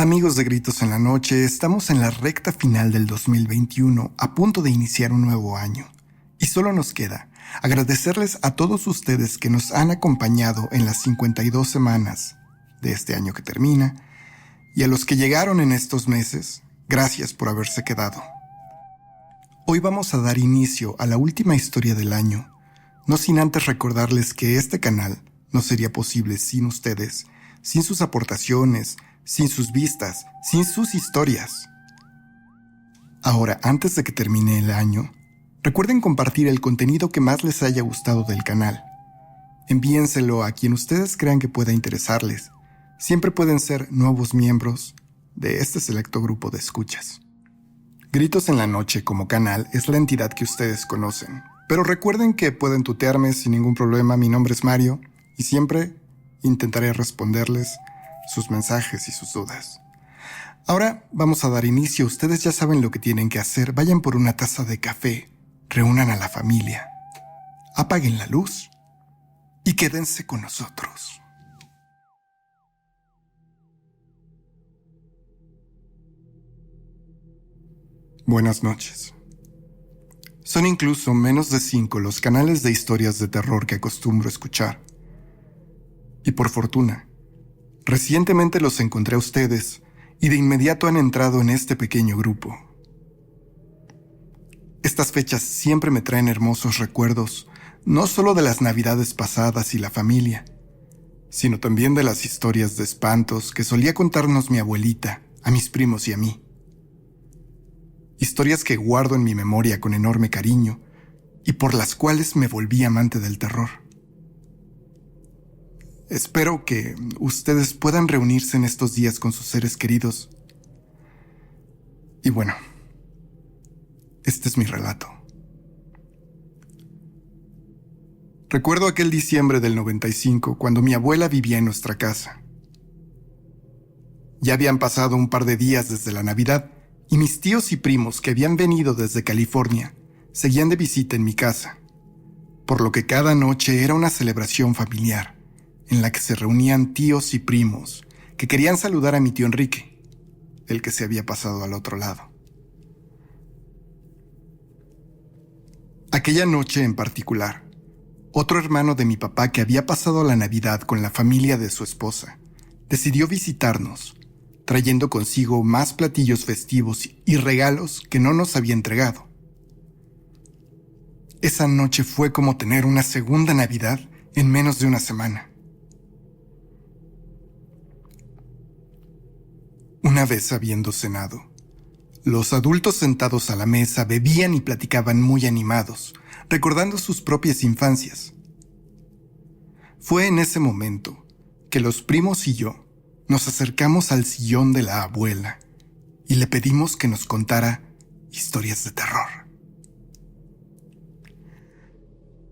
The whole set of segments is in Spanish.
Amigos de Gritos en la Noche, estamos en la recta final del 2021, a punto de iniciar un nuevo año. Y solo nos queda agradecerles a todos ustedes que nos han acompañado en las 52 semanas de este año que termina, y a los que llegaron en estos meses, gracias por haberse quedado. Hoy vamos a dar inicio a la última historia del año, no sin antes recordarles que este canal no sería posible sin ustedes, sin sus aportaciones, sin sus vistas, sin sus historias. Ahora, antes de que termine el año, recuerden compartir el contenido que más les haya gustado del canal. Envíenselo a quien ustedes crean que pueda interesarles. Siempre pueden ser nuevos miembros de este selecto grupo de escuchas. Gritos en la Noche como canal es la entidad que ustedes conocen, pero recuerden que pueden tutearme sin ningún problema. Mi nombre es Mario y siempre intentaré responderles sus mensajes y sus dudas. Ahora vamos a dar inicio. Ustedes ya saben lo que tienen que hacer. Vayan por una taza de café, reúnan a la familia, apaguen la luz y quédense con nosotros. Buenas noches. Son incluso menos de 5 los canales de historias de terror que acostumbro escuchar. Y por fortuna, recientemente los encontré a ustedes y de inmediato han entrado en este pequeño grupo. Estas fechas siempre me traen hermosos recuerdos, no solo de las navidades pasadas y la familia, sino también de las historias de espantos que solía contarnos mi abuelita, a mis primos y a mí. Historias que guardo en mi memoria con enorme cariño y por las cuales me volví amante del terror. Espero que ustedes puedan reunirse en estos días con sus seres queridos. Y bueno, este es mi relato. Recuerdo aquel diciembre del 95, cuando mi abuela vivía en nuestra casa. Ya habían pasado un par de días desde la Navidad, y mis tíos y primos que habían venido desde California seguían de visita en mi casa, por lo que cada noche era una celebración familiar, en la que se reunían tíos y primos que querían saludar a mi tío Enrique, el que se había pasado al otro lado. Aquella noche en particular, otro hermano de mi papá que había pasado la Navidad con la familia de su esposa, decidió visitarnos, trayendo consigo más platillos festivos y regalos que no nos había entregado. Esa noche fue como tener una segunda Navidad en menos de una semana. Una vez habiendo cenado, los adultos sentados a la mesa bebían y platicaban muy animados, recordando sus propias infancias. Fue en ese momento que los primos y yo nos acercamos al sillón de la abuela y le pedimos que nos contara historias de terror.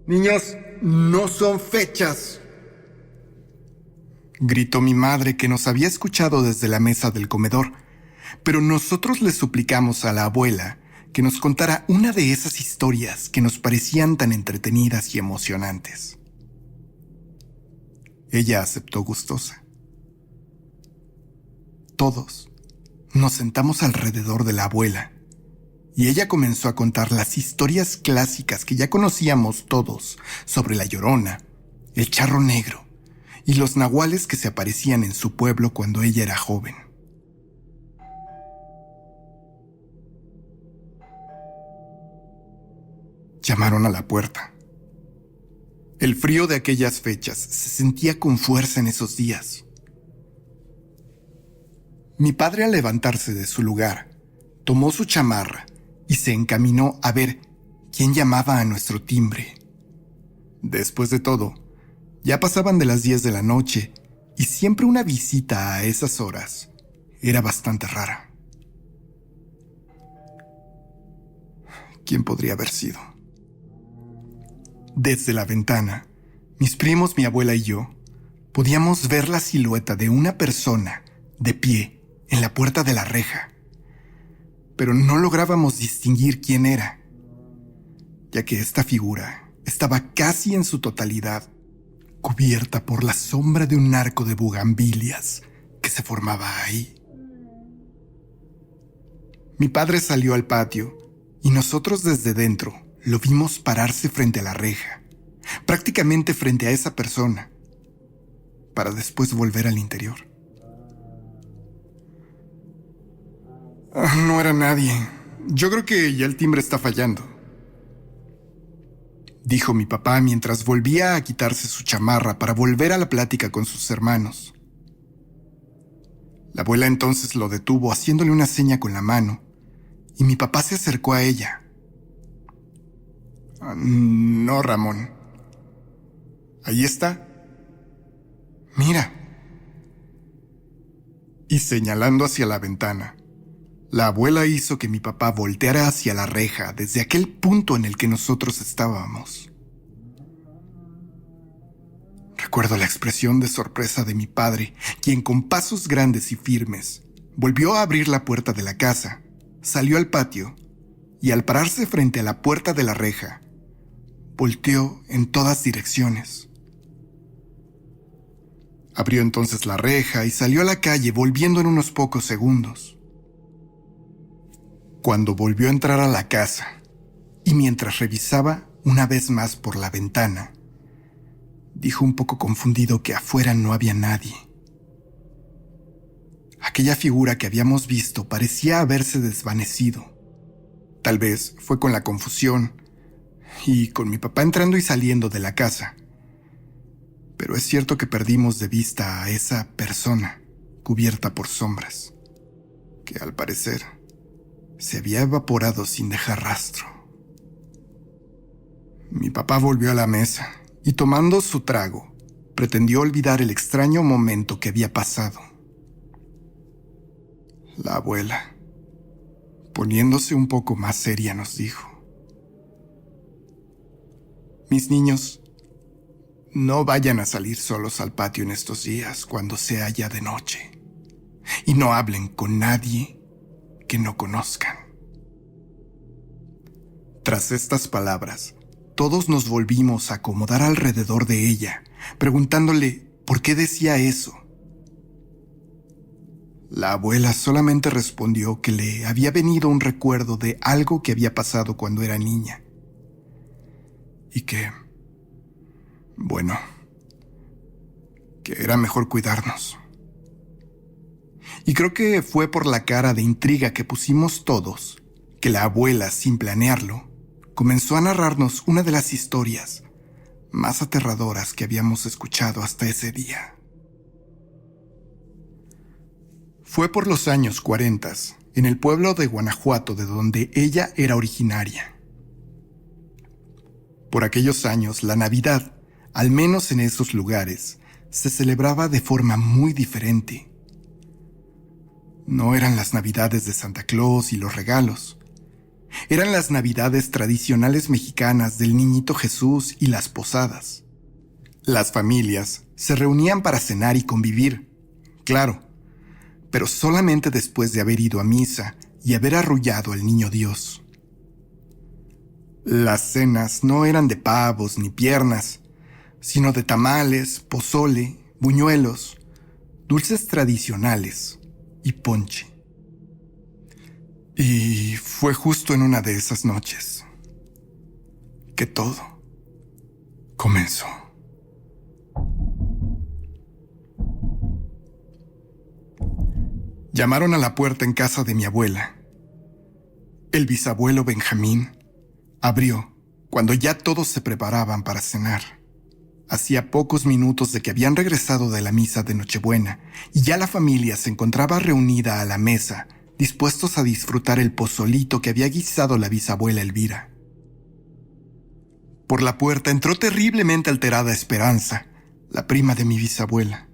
«Niños, no son fechas», gritó mi madre, que nos había escuchado desde la mesa del comedor, pero nosotros le suplicamos a la abuela que nos contara una de esas historias que nos parecían tan entretenidas y emocionantes. Ella aceptó gustosa. Todos nos sentamos alrededor de la abuela y ella comenzó a contar las historias clásicas que ya conocíamos todos sobre la Llorona, el Charro Negro y los nahuales que se aparecían en su pueblo cuando ella era joven. Llamaron a la puerta. El frío de aquellas fechas se sentía con fuerza en esos días. Mi padre, al levantarse de su lugar, tomó su chamarra y se encaminó a ver quién llamaba a nuestro timbre. Después de todo, ya pasaban de las 10 de la noche y siempre una visita a esas horas era bastante rara. ¿Quién podría haber sido? Desde la ventana, mis primos, mi abuela y yo podíamos ver la silueta de una persona de pie en la puerta de la reja, pero no lográbamos distinguir quién era, ya que esta figura estaba casi en su totalidad cubierta por la sombra de un arco de bugambilias que se formaba ahí. Mi padre salió al patio y nosotros desde dentro lo vimos pararse frente a la reja, prácticamente frente a esa persona, para después volver al interior. No era nadie. Yo creo que ya el timbre está fallando, dijo mi papá mientras volvía a quitarse su chamarra para volver a la plática con sus hermanos. La abuela entonces lo detuvo haciéndole una seña con la mano y mi papá se acercó a ella. No, Ramón. Ahí está. Mira. Y señalando hacia la ventana, la abuela hizo que mi papá volteara hacia la reja desde aquel punto en el que nosotros estábamos. Recuerdo la expresión de sorpresa de mi padre, quien con pasos grandes y firmes volvió a abrir la puerta de la casa, salió al patio y al pararse frente a la puerta de la reja, volteó en todas direcciones. Abrió entonces la reja y salió a la calle volviendo en unos pocos segundos. Cuando volvió a entrar a la casa y mientras revisaba una vez más por la ventana, dijo un poco confundido que afuera no había nadie. Aquella figura que habíamos visto parecía haberse desvanecido. Tal vez fue con la confusión y con mi papá entrando y saliendo de la casa. Pero es cierto que perdimos de vista a esa persona cubierta por sombras, que al parecer se había evaporado sin dejar rastro. Mi papá volvió a la mesa y tomando su trago, pretendió olvidar el extraño momento que había pasado. La abuela, poniéndose un poco más seria, nos dijo: mis niños, no vayan a salir solos al patio en estos días cuando sea ya de noche, y no hablen con nadie que no conozcan. Tras estas palabras, todos nos volvimos a acomodar alrededor de ella, preguntándole por qué decía eso. La abuela solamente respondió que le había venido un recuerdo de algo que había pasado cuando era niña. Y que, bueno, que era mejor cuidarnos. Y creo que fue por la cara de intriga que pusimos todos, que la abuela, sin planearlo, comenzó a narrarnos una de las historias más aterradoras que habíamos escuchado hasta ese día. Fue por los años 40, en el pueblo de Guanajuato de donde ella era originaria. Por aquellos años, la Navidad, al menos en esos lugares, se celebraba de forma muy diferente. No eran las Navidades de Santa Claus y los regalos. Eran las Navidades tradicionales mexicanas del Niñito Jesús y las posadas. Las familias se reunían para cenar y convivir, claro, pero solamente después de haber ido a misa y haber arrullado al niño Dios. Las cenas no eran de pavos ni piernas, sino de tamales, pozole, buñuelos, dulces tradicionales y ponche. Y fue justo en una de esas noches que todo comenzó. Llamaron a la puerta en casa de mi abuela. El bisabuelo Benjamín abrió cuando ya todos se preparaban para cenar. Hacía pocos minutos de que habían regresado de la misa de Nochebuena y ya la familia se encontraba reunida a la mesa, dispuestos a disfrutar el pozolito que había guisado la bisabuela Elvira. Por la puerta entró terriblemente alterada Esperanza, la prima de mi bisabuela.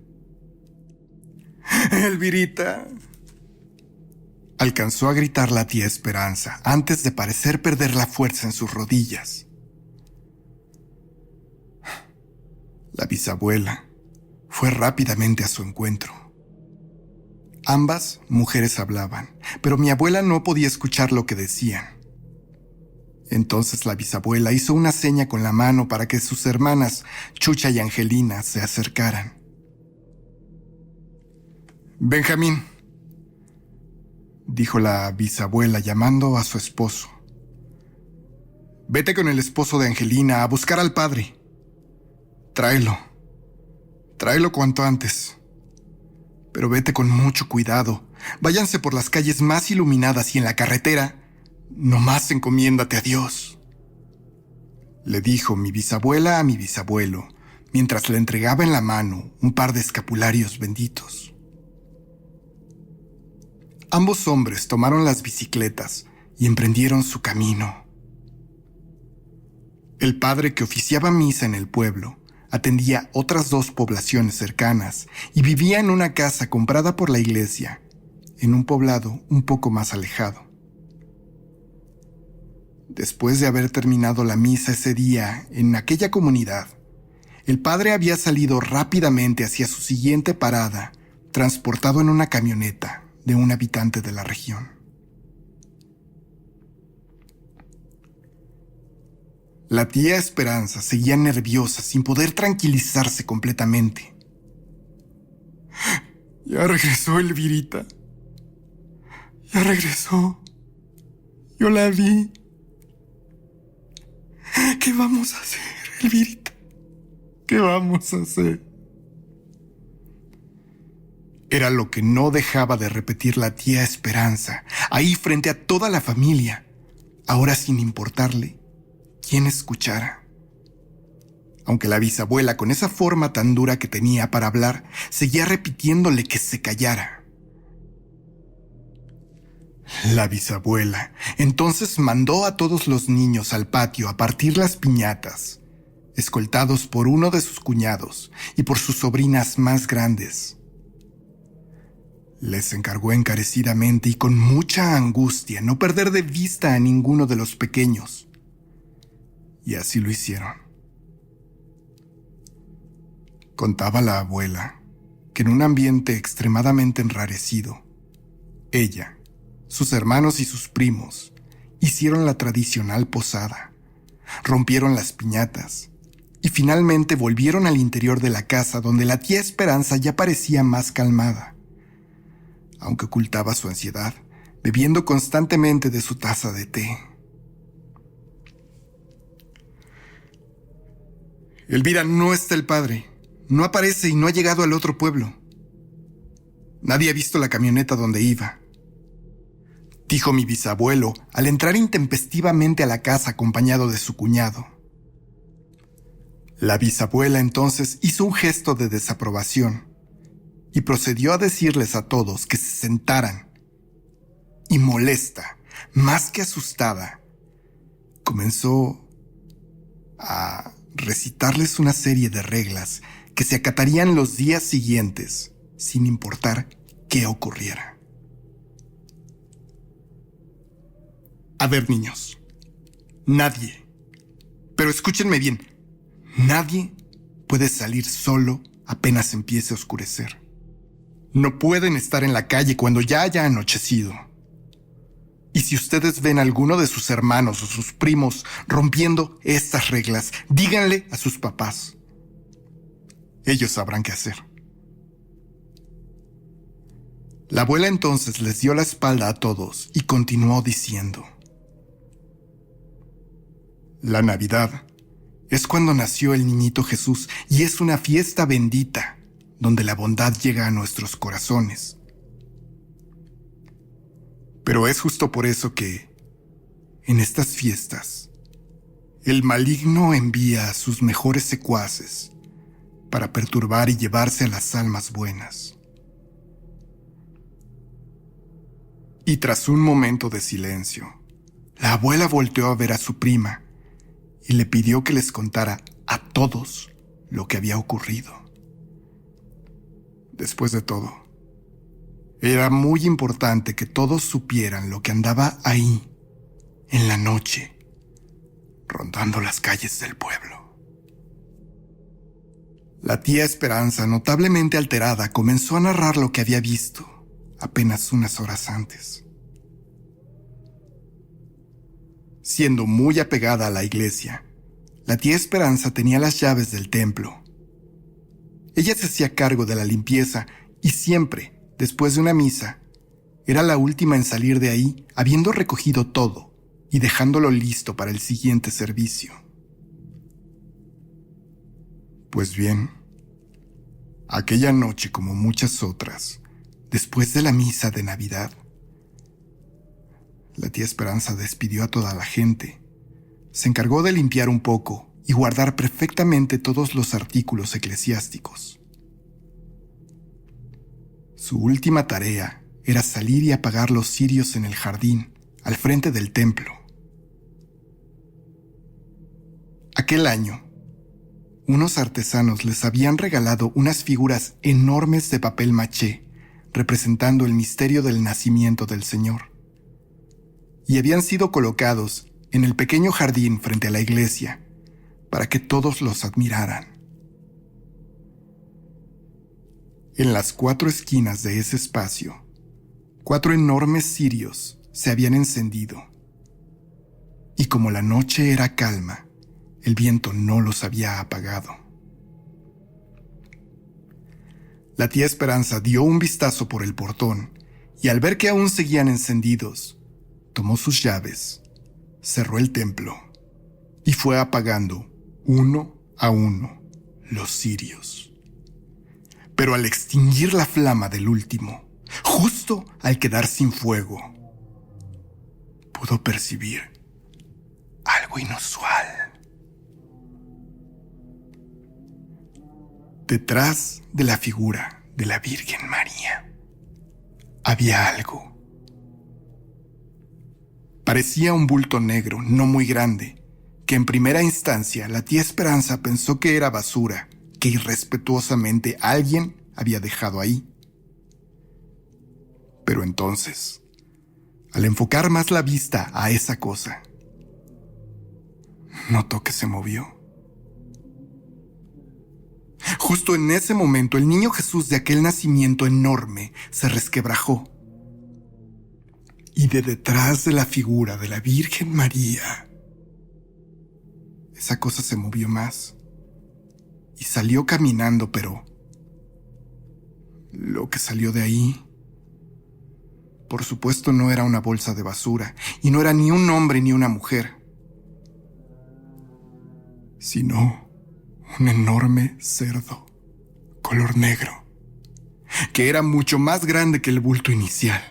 «Elvirita», alcanzó a gritar la tía Esperanza antes de parecer perder la fuerza en sus rodillas. La bisabuela fue rápidamente a su encuentro. Ambas mujeres hablaban, pero mi abuela no podía escuchar lo que decían. Entonces la bisabuela hizo una seña con la mano para que sus hermanas, Chucha y Angelina, se acercaran. «Benjamín, dijo la bisabuela llamando a su esposo. «Vete con el esposo de Angelina a buscar al padre. Tráelo cuanto antes. Pero vete con mucho cuidado. Váyanse por las calles más iluminadas y en la carretera, nomás encomiéndate a Dios», le dijo mi bisabuela a mi bisabuelo, mientras le entregaba en la mano un par de escapularios benditos. Ambos hombres tomaron las bicicletas y emprendieron su camino. El padre, que oficiaba misa en el pueblo, atendía otras 2 poblaciones cercanas y vivía en una casa comprada por la iglesia, en un poblado un poco más alejado. Después de haber terminado la misa ese día en aquella comunidad, el padre había salido rápidamente hacia su siguiente parada, transportado en una camioneta de un habitante de la región. La tía Esperanza seguía nerviosa, sin poder tranquilizarse completamente. «Ya regresó Elvirita. Ya regresó. Yo la vi. ¿Qué vamos a hacer, Elvirita? ¿Qué vamos a hacer?». Era lo que no dejaba de repetir la tía Esperanza, ahí frente a toda la familia, ahora sin importarle quién escuchara. Aunque la bisabuela, con esa forma tan dura que tenía para hablar, seguía repitiéndole que se callara. La bisabuela entonces mandó a todos los niños al patio a partir las piñatas, escoltados por uno de sus cuñados y por sus sobrinas más grandes. Les encargó encarecidamente y con mucha angustia no perder de vista a ninguno de los pequeños. Y así lo hicieron. Contaba la abuela que en un ambiente extremadamente enrarecido, ella, sus hermanos y sus primos hicieron la tradicional posada, rompieron las piñatas y finalmente volvieron al interior de la casa, donde la tía Esperanza ya parecía más calmada, aunque ocultaba su ansiedad, bebiendo constantemente de su taza de té. «Elvira, no está el padre. No aparece y no ha llegado al otro pueblo. Nadie ha visto la camioneta donde iba», dijo mi bisabuelo al entrar intempestivamente a la casa acompañado de su cuñado. La bisabuela entonces hizo un gesto de desaprobación y procedió a decirles a todos que se sentaran. Y molesta, más que asustada, comenzó a recitarles una serie de reglas que se acatarían los días siguientes, sin importar qué ocurriera. A ver, niños, nadie, pero escúchenme bien, nadie puede salir solo apenas empiece a oscurecer. No pueden estar en la calle cuando ya haya anochecido. Y si ustedes ven a alguno de sus hermanos o sus primos rompiendo estas reglas, díganle a sus papás. Ellos sabrán qué hacer. La abuela entonces les dio la espalda a todos y continuó diciendo: «La Navidad es cuando nació el niñito Jesús y es una fiesta bendita donde la bondad llega a nuestros corazones. Pero es justo por eso que, en estas fiestas, el maligno envía a sus mejores secuaces para perturbar y llevarse a las almas buenas». Y tras un momento de silencio, la abuela volteó a ver a su prima y le pidió que les contara a todos lo que había ocurrido. Después de todo, era muy importante que todos supieran lo que andaba ahí, en la noche, rondando las calles del pueblo. La tía Esperanza, notablemente alterada, comenzó a narrar lo que había visto apenas unas horas antes. Siendo muy apegada a la iglesia, la tía Esperanza tenía las llaves del templo. Ella se hacía cargo de la limpieza y siempre, después de una misa, Era la última en salir de ahí, habiendo recogido todo y dejándolo listo para el siguiente servicio. Pues bien, aquella noche, como muchas otras, después de la misa de Navidad, la tía Esperanza despidió a toda la gente. Se encargó de limpiar un poco y guardar perfectamente todos los artículos eclesiásticos. Su última tarea era salir y apagar los cirios en el jardín, al frente del templo. Aquel año, unos artesanos les habían regalado unas figuras enormes de papel maché representando el misterio del nacimiento del Señor, y habían sido colocados en el pequeño jardín frente a la iglesia para que todos los admiraran. En las 4 esquinas de ese espacio, 4 enormes cirios se habían encendido, y como la noche era calma, el viento no los había apagado. La tía Esperanza dio un vistazo por el portón y al ver que aún seguían encendidos, tomó sus llaves, cerró el templo y fue apagando uno a uno los cirios. Pero al extinguir la flama del último, justo al quedar sin fuego, pudo percibir algo inusual. Detrás de la figura de la Virgen María había algo. Parecía un bulto negro, no muy grande, que en primera instancia la tía Esperanza pensó que era basura que irrespetuosamente alguien había dejado ahí. Pero entonces, al enfocar más la vista a esa cosa, notó que se movió. Justo en ese momento, el niño Jesús de aquel nacimiento enorme se resquebrajó. Y de detrás de la figura de la Virgen María, esa cosa se movió más y salió caminando, pero lo que salió de ahí, por supuesto, no era una bolsa de basura y no era ni un hombre ni una mujer, sino un enorme cerdo, color negro, que era mucho más grande que el bulto inicial.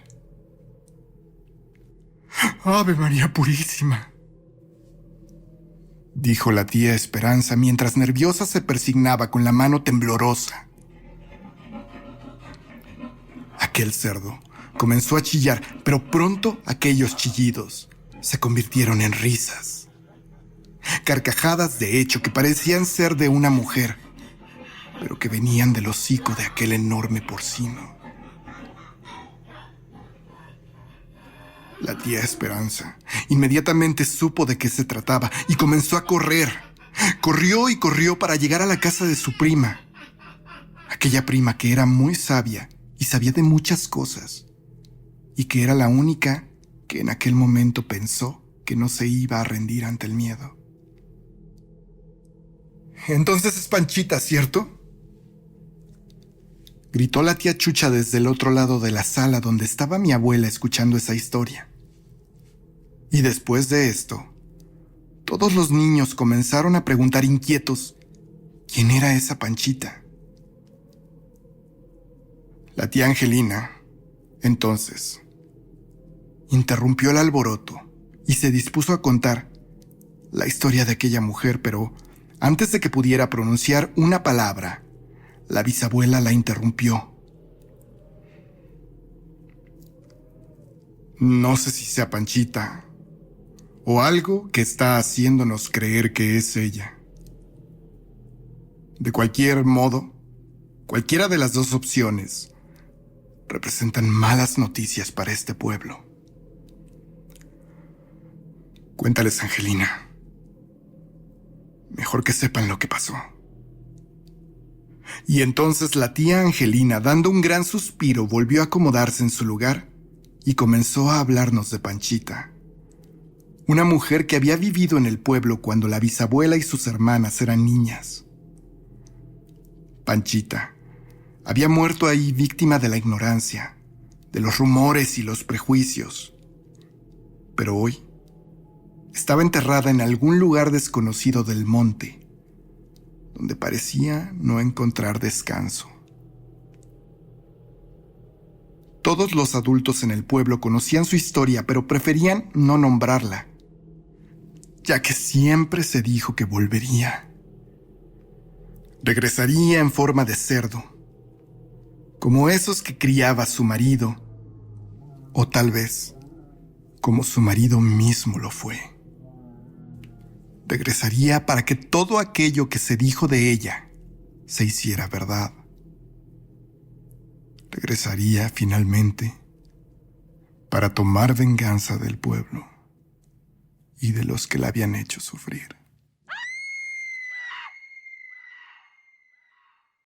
¡Ave María Purísima!, dijo la tía Esperanza mientras nerviosa se persignaba con la mano temblorosa. Aquel cerdo comenzó a chillar, pero pronto aquellos chillidos se convirtieron en risas. Carcajadas, de hecho, que parecían ser de una mujer, pero que venían del hocico de aquel enorme porcino. La tía Esperanza inmediatamente supo de qué se trataba y comenzó a correr. Corrió y corrió para llegar a la casa de su prima. Aquella prima que era muy sabia y sabía de muchas cosas, y que era la única que en aquel momento pensó que no se iba a rendir ante el miedo. «Entonces es Panchita, ¿cierto?», gritó la tía Chucha desde el otro lado de la sala donde estaba mi abuela escuchando esa historia. Y después de esto, todos los niños comenzaron a preguntar inquietos quién era esa Panchita. La tía Angelina, entonces, interrumpió el alboroto y se dispuso a contar la historia de aquella mujer, pero antes de que pudiera pronunciar una palabra, la bisabuela la interrumpió. «No sé si sea Panchita o algo que está haciéndonos creer que es ella. De cualquier modo, cualquiera de las dos opciones representan malas noticias para este pueblo. Cuéntales, Angelina. Mejor que sepan lo que pasó». Y entonces la tía Angelina, dando un gran suspiro, volvió a acomodarse en su lugar y comenzó a hablarnos de Panchita, una mujer que había vivido en el pueblo cuando la bisabuela y sus hermanas eran niñas. Panchita había muerto ahí víctima de la ignorancia, de los rumores y los prejuicios. Pero hoy estaba enterrada en algún lugar desconocido del monte, donde parecía no encontrar descanso. Todos los adultos en el pueblo conocían su historia, pero preferían no nombrarla, ya que siempre se dijo que volvería. Regresaría en forma de cerdo, como esos que criaba su marido, o tal vez como su marido mismo lo fue. Regresaría para que todo aquello que se dijo de ella se hiciera verdad. Regresaría finalmente para tomar venganza del pueblo y de los que la habían hecho sufrir.